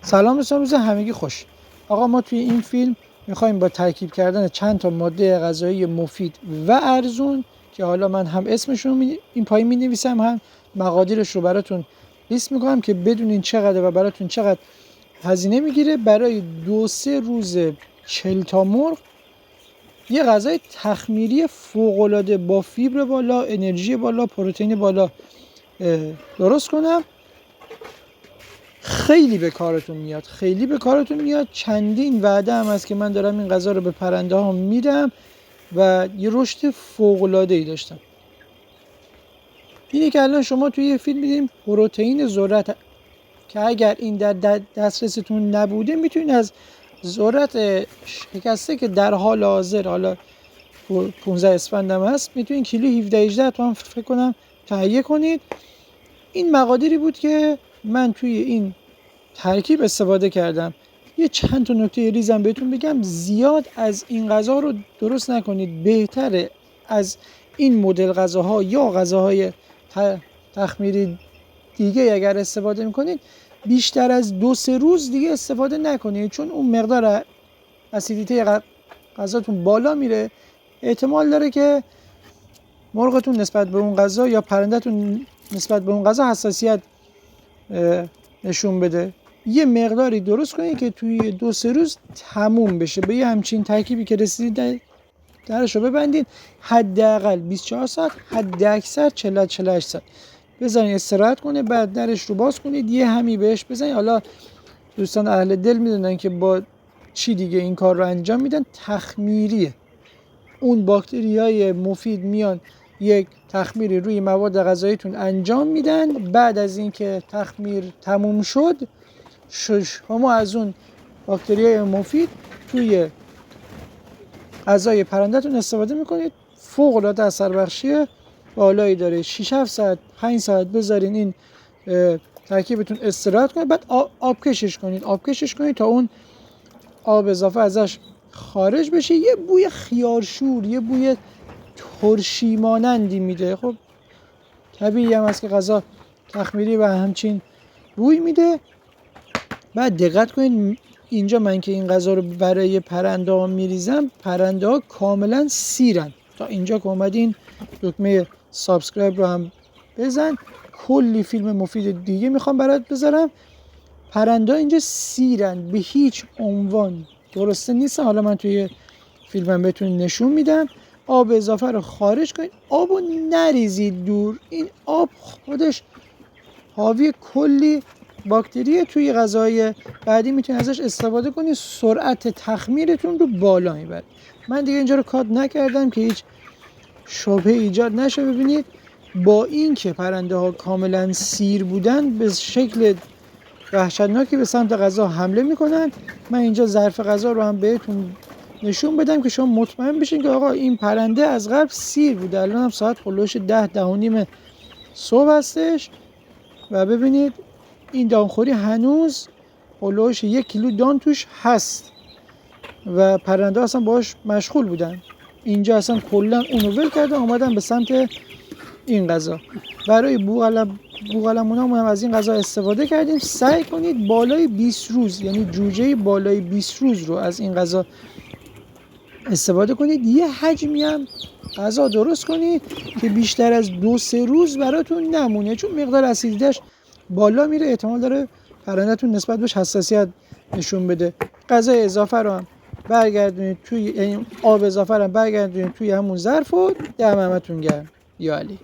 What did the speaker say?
سلام دوستان، روز همگی خوش. آقا ما توی این فیلم میخوایم با ترکیب کردن چند تا ماده غذایی مفید و ارزون که حالا من هم اسمشون این پایین مینویسم هم مقادیرش رو براتون لیست میکنم که بدونین چقدر و براتون چقدر هزینه میگیره. برای 2-3 روز 40 تا مرغ یه غذای تخمیری فوق‌العاده با فیبر بالا، انرژی بالا، پروتئین بالا درست کنم. خیلی به کارتون میاد. چندین وعده هم هست که من دارم این غذا رو به پرنده ها میدم و یه رشد فوق العاده ای داشتم. اینی که الان شما توی یه فیلم می‌بینید پروتئین ذرت که اگر این در دسترستون نبوده میتونید از ذرت شکسته که در حال حاضر حالا 15 اسفند هم هست میتونید کیلو 17-18 تومن فکر کنم تهیه کنید. این مقادیری بود که من توی این ترکیب استفاده کردم. یه چند تا نکته ریزم بهتون بگم، زیاد از این غذا رو درست نکنید. بهتره از این مدل غذاها یا غذاهای تخمیری دیگه اگر استفاده میکنید بیشتر از 2-3 روز دیگه استفاده نکنید، چون اون مقدار اسیدیته غذاتون بالا میره. احتمال داره که مرغتون نسبت به اون غذا یا پرنده‌تون نسبت به اون غذا حساسیت نشون بده. یه مقداری درست کنید که توی 2-3 روز تموم بشه. به یه همچین ترکیبی که رسیدید درش رو ببندید. حداقل 24 ساعت، حد اکثر 40-48 ساعت بذارید استراحت کنه، بعد درش رو باز کنید، یه همی بهش بزنید. حالا دوستان اهل دل میدونن که با چی دیگه این کار رو انجام میدن. تخمیریه. اون باکتریای مفید میان یک تخمیری روی مواد غذاییتون انجام میدن. بعد از اینکه تخمیر تموم شد شما از اون باکتریای مفید توی غذای پرنده‌تون استفاده میکنید. فوق العاده اثر بخشی بالایی داره. 6-7 ساعت 5 ساعت بذارین این ترکیبتون استراحت کنید، بعد آبکشش کنید تا اون آب اضافه ازش خارج بشه. یه بوی خیارشور، یه بوی ترشی مانندی میده. خب طبیعی هم هست که غذا تخمیری و همچین بوی میده. بعد دقت کنید اینجا من که این غذا رو برای پرنده ها میریزم، پرنده ها کاملا سیرن. تا اینجا که اومدین دکمه سابسکرایب رو هم بزن. کلی فیلم مفید دیگه میخوام برات بذارم. پرنده ها اینجا سیرن، به هیچ عنوان درسته نیستن. حالا من توی فیلمم بهتون نشون میدم. آب اضافه رو خارج کنید، آب رو نریزید دور. این آب خودش حاوی کلی باکتری توی غذای بعدی میتونید ازش استفاده کنید. سرعت تخمیرتون رو بالا میبره. من دیگه اینجا رو کات نکردم که هیچ شبهه ایجاد نشه. ببینید با این که پرنده ها کاملا سیر بودن به شکل وحشتناکی به سمت غذا حمله میکنن. من اینجا ظرف غذا رو هم بهتون نشون بدم که شما مطمئن بشین که آقا این پرنده از قبل سیر بوده. الان هم ساعت خلوش 10-10:30 صبح هستش و ببینید این دانخوری هنوز خلوش 1 کیلو دان توش هست و پرنده اصلا باش مشغول بودن. اینجا اصلا کلا اونو ول کرده اومدن به سمت این غذا. برای بوقلمونا هم از این غذا استفاده کردیم. سعی کنید بالای 20 روز، یعنی جوجه بالای 20 روز رو از این غذا استفاده کنید. یه حجمی هم غذا درست کنید که بیشتر از 2-3 روز براتون نمونه، چون مقدار اسیدیتش بالا میره. احتمال داره پرنده‌تون نسبت بهش حساسیت نشون بده. غذای اضافه رو هم برگردونید توی، یعنی آب اضافه رو هم برگردونید توی همون ظرف و دم همتون گرم. یا علی.